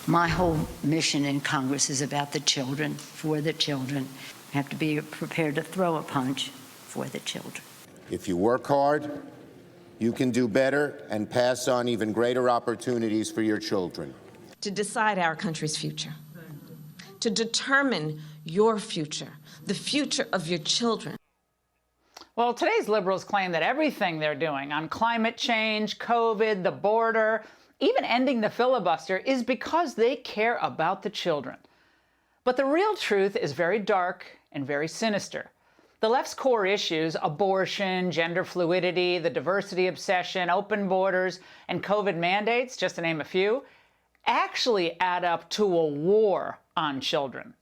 My whole mission in Congress is about the children, for the children. I have to be prepared to throw a punch for the children. If you work hard, you can do better and pass on even greater opportunities for your children. To decide our country's future, to determine your future, the future of your children. Well, today's liberals claim that everything they're doing on climate change, COVID, the border, even ending the filibuster is because they care about the children. But the real truth is very dark and very sinister. The left's core issues, abortion, gender fluidity, the diversity obsession, open borders, and COVID mandates, just to name a few, actually add up to a war on children.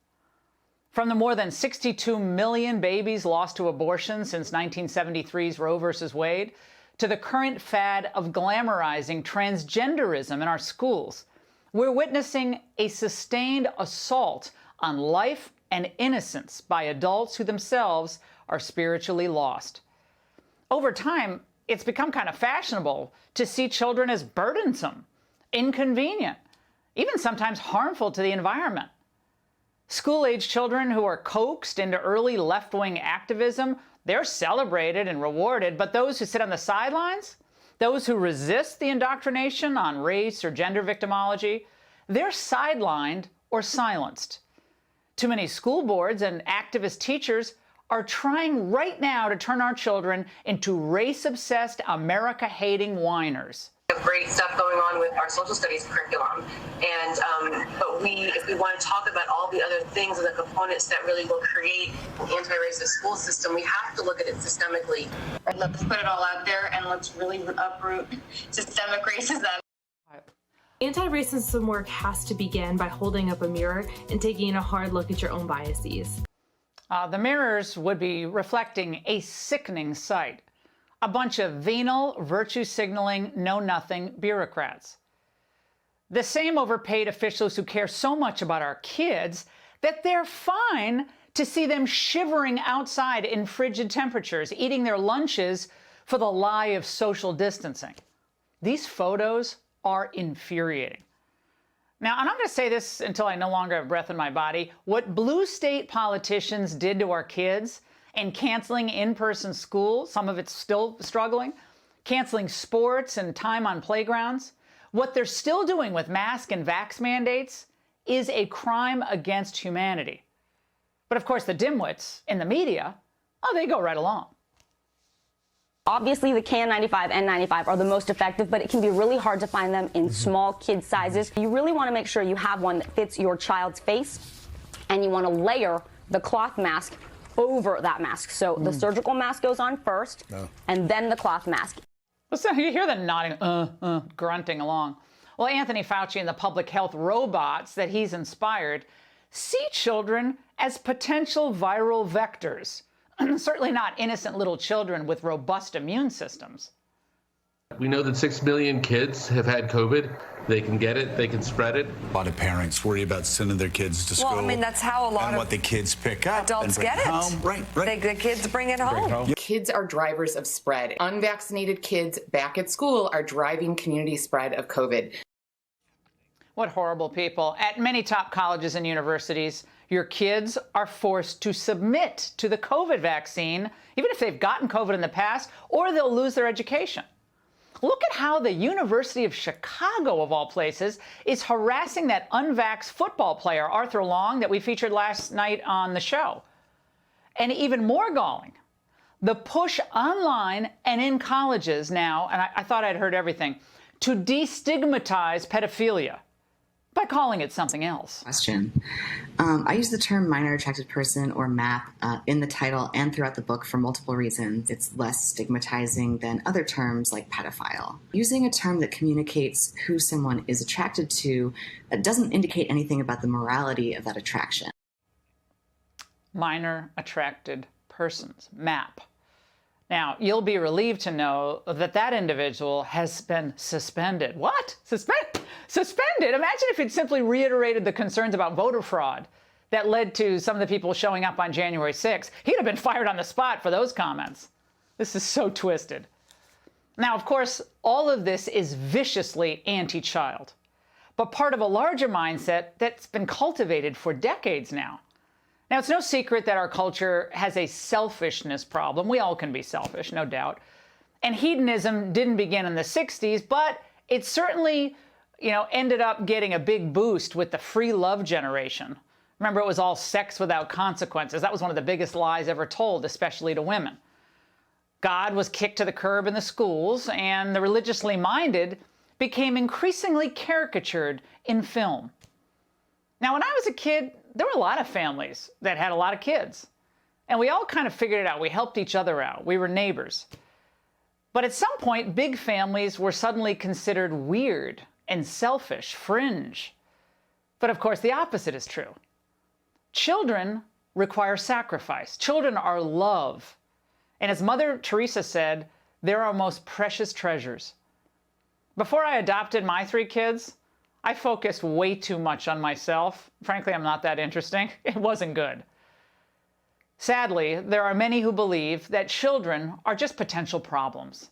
From the more than 62 million babies lost to abortion since 1973's Roe v. Wade, to the current fad of glamorizing transgenderism in our schools, we're witnessing a sustained assault on life and innocence by adults who themselves are spiritually lost. Over time, it's become kind of fashionable to see children as burdensome, inconvenient, even sometimes harmful to the environment. School-age children who are coaxed into early left-wing activism, they're celebrated and rewarded, but those who sit on the sidelines, those who resist the indoctrination on race or gender victimology, they're sidelined or silenced. Too many school boards and activist teachers are trying right now to turn our children into race-obsessed, America-hating whiners. Great stuff going on with our social studies curriculum, and but if we want to talk about all the other things and the components that really will create an anti-racist school system, we have to look at it systemically. Let's put it all out there and let's really uproot systemic racism. Anti-racism work has to begin by holding up a mirror and taking a hard look at your own biases. The mirrors would be reflecting a sickening sight. A bunch of venal, virtue-signaling, know-nothing bureaucrats. The same overpaid officials who care so much about our kids that they're fine to see them shivering outside in frigid temperatures, eating their lunches for the lie of social distancing. These photos are infuriating. Now, and I'm going to say this until I no longer have breath in my body, what blue state politicians did to our kids and canceling in-person school, some of it's still struggling, canceling sports and time on playgrounds. What they're still doing with mask and vax mandates is a crime against humanity. But of course, the dimwits in the media, oh, they go right along. Obviously, the KN95 and N95 are the most effective, but it can be really hard to find them in small kid sizes. You really want to make sure you have one that fits your child's face, and you want to layer the cloth mask over that mask. So the surgical mask goes on first, and then the cloth mask. Listen, you hear them nodding, grunting along. Well, Anthony Fauci and the public health robots that he's inspired see children as potential viral vectors. Certainly not innocent little children with robust immune systems. We know that 6 million kids have had COVID. They can get it. They can spread it. A lot of parents worry about sending their kids to school. Well, I mean, that's how a lot and of what the kids pick up adults and bring get it. home. Right. The kids bring it home. Yep. Kids are drivers of spread. Unvaccinated kids back at school are driving community spread of COVID. What horrible people. At many top colleges and universities, your kids are forced to submit to the COVID vaccine, even if they've gotten COVID in the past, or they'll lose their education. Look at how the University of Chicago, of all places, is harassing that unvaxxed football player, Arthur Long, that we featured last night on the show. And even more galling, the push online and in colleges now, and I thought I'd heard everything, to destigmatize pedophilia by calling it something else. Question. I use the term minor attracted person or MAP in the title and throughout the book for multiple reasons. It's less stigmatizing than other terms like pedophile. Using a term that communicates who someone is attracted to doesn't indicate anything about the morality of that attraction. Minor attracted persons, MAP. Now, you'll be relieved to know that that individual has been suspended. What? Suspended? Imagine if it simply reiterated the concerns about voter fraud that led to some of the people showing up on January 6th. He'd have been fired on the spot for those comments. This is so twisted. Now, of course, all of this is viciously anti-child. but part of a larger mindset that's been cultivated for decades now. Now, it's no secret that our culture has a selfishness problem. We all can be selfish, no doubt. And hedonism didn't begin in the 60s, but it certainly, ended up getting a big boost with the free love generation. Remember, it was all sex without consequences. That was one of the biggest lies ever told, especially to women. God was kicked to the curb in the schools, and the religiously minded became increasingly caricatured in film. Now, when I was a kid, there were a lot of families that had a lot of kids, and we all kind of figured it out. We helped each other out. We were neighbors. But at some point, big families were suddenly considered weird and selfish, fringe. But of course, the opposite is true. Children require sacrifice. Children are love. And as Mother Teresa said, they're our most precious treasures. Before I adopted my 3 kids, I focused way too much on myself. Frankly, I'm not that interesting. It wasn't good. Sadly, there are many who believe that children are just potential problems.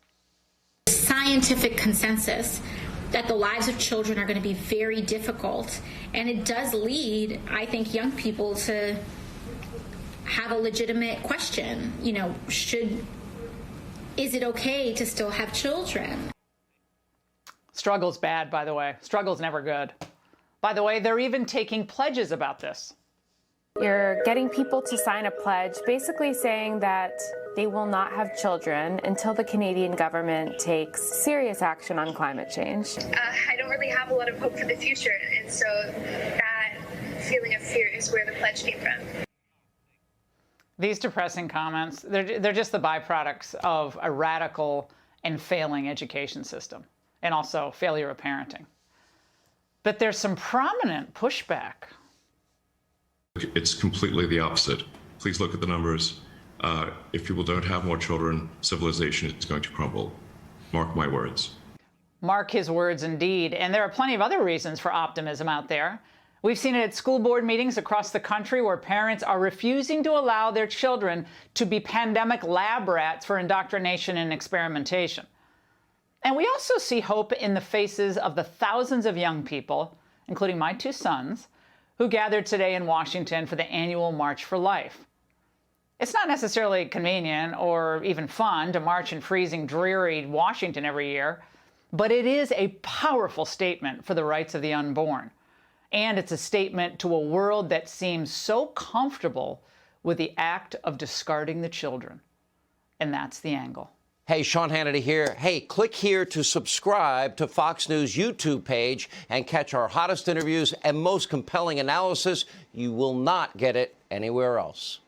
Scientific consensus that the lives of children are going to be very difficult, and it does lead, I think, young people to have a legitimate question. Is it okay to still have children? Struggle's bad, by the way. Struggle's never good. By the way, they're even taking pledges about this. You're getting people to sign a pledge basically saying that they will not have children until the Canadian government takes serious action on climate change. I don't really have a lot of hope for the future, and so that feeling of fear is where the pledge came from. These depressing comments, they're just the byproducts of a radical and failing education system, and also failure of parenting. But there's some prominent pushback. It's completely the opposite. Please look at the numbers. If people don't have more children, civilization is going to crumble. Mark my words. Mark his words indeed. And there are plenty of other reasons for optimism out there. We've seen it at school board meetings across the country where parents are refusing to allow their children to be pandemic lab rats for indoctrination and experimentation. And we also see hope in the faces of the thousands of young people, including my 2 sons, who gathered today in Washington for the annual March for Life. It's not necessarily convenient or even fun to march in freezing, dreary Washington every year, but it is a powerful statement for the rights of the unborn. And it's a statement to a world that seems so comfortable with the act of discarding the children. And that's the angle. Hey, Sean Hannity here. Hey, click here to subscribe to Fox News YouTube page and catch our hottest interviews and most compelling analysis. You will not get it anywhere else.